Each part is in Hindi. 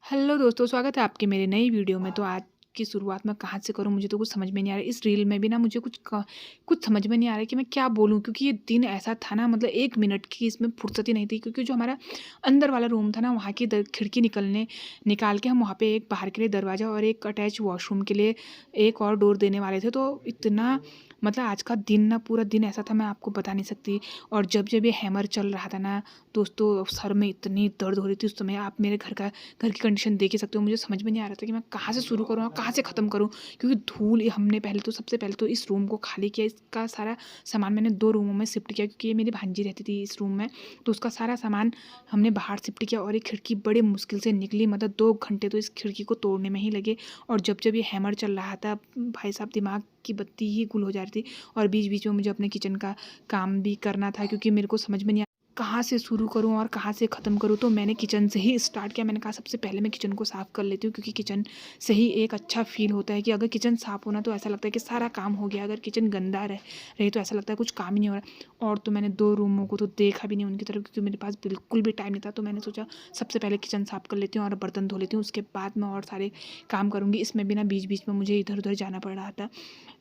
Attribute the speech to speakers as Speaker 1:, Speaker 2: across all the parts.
Speaker 1: हेलो दोस्तों, स्वागत है आपके मेरे नई वीडियो में। तो आज की शुरुआत मैं कहाँ से करूँ, मुझे तो कुछ समझ में नहीं आ रहा है। इस रील में भी ना मुझे कुछ समझ में नहीं आ रहा है कि मैं क्या बोलूँ, क्योंकि ये दिन ऐसा था ना, मतलब 1 मिनट की इसमें फुर्सत ही नहीं थी, क्योंकि जो हमारा अंदर वाला रूम था ना, वहाँ की खिड़की निकाल के हम वहाँ पे एक बाहर के लिए दरवाज़ा और एक अटैच वॉशरूम के लिए एक और डोर देने वाले थे। तो इतना मतलब आज का दिन ना, पूरा दिन ऐसा था, मैं आपको बता नहीं सकती। और जब ये हैमर चल रहा था ना दोस्तों, सर में इतनी दर्द हो रही थी उस समय। आप मेरे घर की कंडीशन देख ही सकते हो। मुझे समझ में नहीं आ रहा था कि मैं कहाँ से शुरू करूँ और कहाँ से ख़त्म करूँ, क्योंकि हमने सबसे पहले तो इस रूम को खाली किया। इसका सारा सामान मैंने 2 रूमों में शिफ्ट किया, क्योंकि ये मेरी भांजी रहती थी इस रूम में। तो उसका सारा सामान हमने बाहर शिफ्ट किया और ये खिड़की बड़ी मुश्किल से निकली। मतलब 2 घंटे तो इस खिड़की को तोड़ने में ही लगे। और जब ये हैमर चल रहा था, भाई साहब, दिमाग की बत्ती ही गुल हो जा रही थी। और बीच-बीच में मुझे अपने किचन का काम भी करना था, क्योंकि मेरे को समझ में नहीं कहाँ से शुरू करूँ और कहाँ से ख़त्म करूँ। तो मैंने किचन से ही स्टार्ट किया। मैंने कहा सबसे पहले मैं किचन को साफ़ कर लेती हूँ, क्योंकि किचन से ही एक अच्छा फ़ील होता है कि अगर किचन साफ़ होना तो ऐसा लगता है कि सारा काम हो गया। अगर किचन गंदा रहे तो ऐसा लगता है कुछ काम ही नहीं हो रहा। और तो मैंने 2 रूमों को तो देखा भी नहीं उनकी तरफ, क्योंकि मेरे पास बिल्कुल भी टाइम नहीं था। तो मैंने सोचा सबसे पहले किचन साफ़ कर लेती हूँ और बर्तन धो लेती हूँ, उसके बाद मैं और सारे काम करूँगी। इसमें भी ना बीच-बीच में मुझे इधर-उधर जाना पड़ रहा था।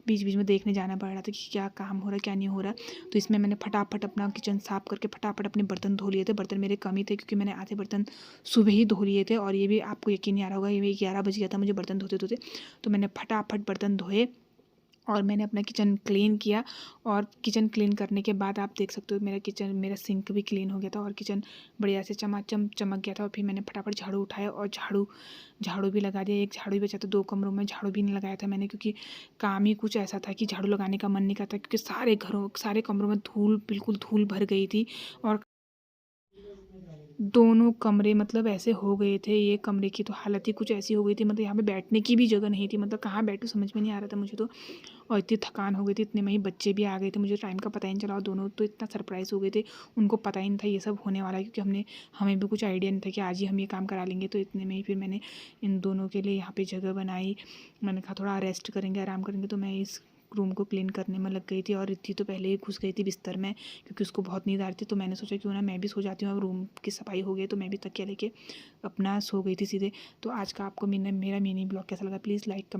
Speaker 1: बीच-बीच में देखने जाना पड़ रहा था कि क्या काम हो रहा है, क्या नहीं हो रहा। तो इसमें मैंने फटाफट अपना किचन साफ़ करके फटाफट अपने बर्तन धो लिए थे। बर्तन मेरे कम ही थे, क्योंकि मैंने आधे बर्तन सुबह ही धो लिए थे। और ये भी आपको यकीन नहीं आ रहा होगा, ये भी 11 बज गया था मुझे बर्तन धोते-धोते। तो मैंने फटाफट बर्तन धोए और मैंने अपना किचन क्लीन किया। और किचन क्लीन करने के बाद आप देख सकते हो मेरा सिंक भी क्लीन हो गया था और किचन बढ़िया से चमाचम चमक गया था। और फिर मैंने फटाफट झाड़ू उठाया और झाड़ू झाड़ू भी लगा दिया। एक झाड़ू ही बचा था, 2 कमरों में झाड़ू भी नहीं लगाया था मैंने, क्योंकि काम ही कुछ ऐसा था कि झाड़ू लगाने का मन नहीं करता, क्योंकि सारे कमरों में बिल्कुल धूल भर गई थी। और दोनों कमरे मतलब ऐसे हो गए थे, ये कमरे की तो हालत ही कुछ ऐसी हो गई थी, मतलब यहाँ पे बैठने की भी जगह नहीं थी। मतलब कहाँ बैठूँ समझ में नहीं आ रहा था मुझे तो। और इतनी थकान हो गई थी, इतने में ही बच्चे भी आ गए थे, मुझे टाइम का पता ही नहीं चला। और दोनों तो इतना सरप्राइज़ हो गए थे, उनको पता ही नहीं था ये सब होने वाला है, क्योंकि हमें भी कुछ आइडिया नहीं था कि आज ही हम ये काम करा लेंगे। तो इतने में ही फिर मैंने इन दोनों के लिए यहाँ पे जगह बनाई। मैंने कहा थोड़ा रेस्ट करेंगे, आराम करेंगे। तो मैं इस रूम को क्लीन करने में लग गई थी। और रिद्धि तो पहले ही घुस गई थी बिस्तर में, क्योंकि उसको बहुत नींद आ रही थी। तो मैंने सोचा क्यों ना मैं भी सो जाती हूँ। अब रूम की सफाई हो गई तो मैं भी तकिया लेके अपना सो गई थी सीधे। तो आज का आपको मेरा मिनी ब्लॉग कैसा लगा, प्लीज़ लाइक कमेंट